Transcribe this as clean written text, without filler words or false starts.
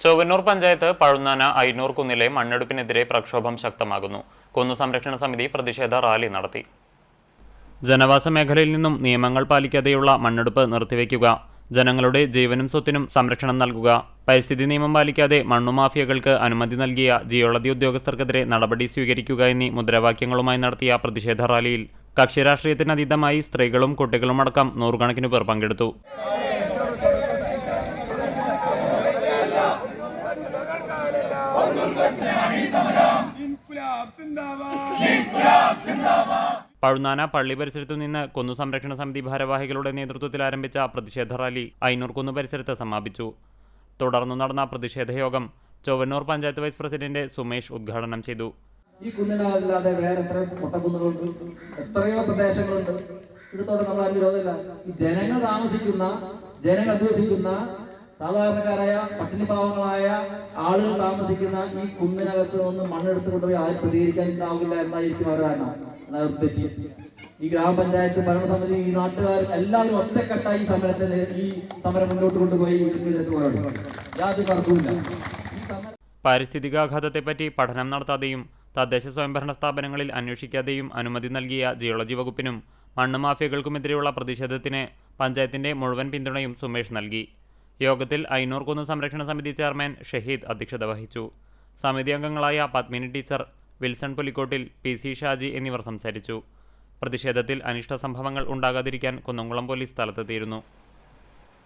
ചൊവ്വന്നൂർ പഞ്ചായത്ത് പഴുന്നാന ഐനൂർ കുന്നിലെ മണ്ണെടുപ്പിനെതിരെ പ്രക്ഷോഭം ശക്തമാകുന്നു. കുന്നു സംരക്ഷണ സമിതി പ്രതിഷേധ റാലി നടത്തി. ജനവാസ മേഖലയിൽ നിന്നും നിയമങ്ങൾ പാലിക്കാതെയുള്ള മണ്ണെടുപ്പ് നിർത്തിവെക്കുക, ജനങ്ങളുടെ ജീവനും സ്വത്തിനും സംരക്ഷണം നൽകുക, പരിസ്ഥിതി നിയമം പാലിക്കാതെ മണ്ണുമാഫിയകൾക്ക് അനുമതി നൽകിയ ജിയോളജി ഉദ്യോഗസ്ഥർക്കെതിരെ നടപടി സ്വീകരിക്കുക എന്നീ മുദ്രാവാക്യങ്ങളുമായി നടത്തിയ പ്രതിഷേധ റാലിയിൽ കക്ഷിരാഷ്ട്രീയത്തിനതീതമായി സ്ത്രീകളും കുട്ടികളുമടക്കം നൂറുകണക്കിന് പേർ പങ്കെടുത്തു. പഴുന്നാന പള്ളി പരിസരത്തു നിന്ന് കുന്നു സംരക്ഷണ സമിതി ഭാരവാഹികളുടെ നേതൃത്വത്തിൽ ആരംഭിച്ച പ്രതിഷേധ റാലി ഐനൂർ കുന്ന് പരിസരത്ത് സമാപിച്ചു. തുടർന്നു നടന്ന പ്രതിഷേധ യോഗം ചൊവ്വന്നൂർ പഞ്ചായത്ത് വൈസ് പ്രസിഡന്റ് സുമേഷ് ഉദ്ഘാടനം ചെയ്തു. ഈ കുന്നിനല്ലാതെ വേറെ എത്ര പൊട്ടക്കുന്നുകളുണ്ട്, എത്രയോ പ്രദേശങ്ങളുണ്ട്. ഇടത്തോടെ നമ്മൾ വിരോധമില്ല. ഈ ജനങ്ങൾ താമസിക്കുന്ന, ജനങ്ങൾ അധ്വസിക്കുന്ന, സാധാരണക്കാരായ പട്ടിണി പാവങ്ങളായ ആളുകൾ താമസിക്കുന്ന ഈ കുന്നിനകത്ത് നിന്ന് മണ്ണെടുത്ത് കൊണ്ടുപോയി ആരും പ്രതികരിക്കാൻ ഉണ്ടാവില്ല എന്നായിരിക്കും അവരുടെ ധാരണ. തെറ്റി. ഈ ഗ്രാമപഞ്ചായത്ത് ഭരണസമിതി, ഈ നാട്ടുകാർ എല്ലാവരും ഒറ്റക്കെട്ടായി ഈ സമരം മുന്നോട്ട് കൊണ്ടുപോയി യാതൊരു തർക്കവുമില്ല. പാരിസ്ഥിതികാഘാതത്തെപ്പറ്റി പഠനം നടത്താതെയും തദ്ദേശ സ്വയംഭരണ സ്ഥാപനങ്ങളിൽ അന്വേഷിക്കാതെയും അനുമതി നൽകിയ ജിയോളജി വകുപ്പിനും മണ്ണ് മാഫിയകൾക്കുമെതിരെയുള്ള പ്രതിഷേധത്തിന് പഞ്ചായത്തിന്റെ മുഴുവൻ പിന്തുണയും സുമേഷ് നൽകി. യോഗത്തിൽ ഐനൂർ കുന്ന് സംരക്ഷണ സമിതി ചെയർമാൻ ഷഹീദ് അധ്യക്ഷത വഹിച്ചു. സമിതി അംഗങ്ങളായ Padmini teacher, Wilson Pulikottil, PC Shaji എന്നിവർ സംസാരിച്ചു. പ്രതിഷേധത്തിൽ അനിഷ്ട സംഭവങ്ങൾ ഉണ്ടാകാതിരിക്കാൻ കുന്നംകുളം പോലീസ് സ്ഥലത്തെത്തിയിരുന്നു.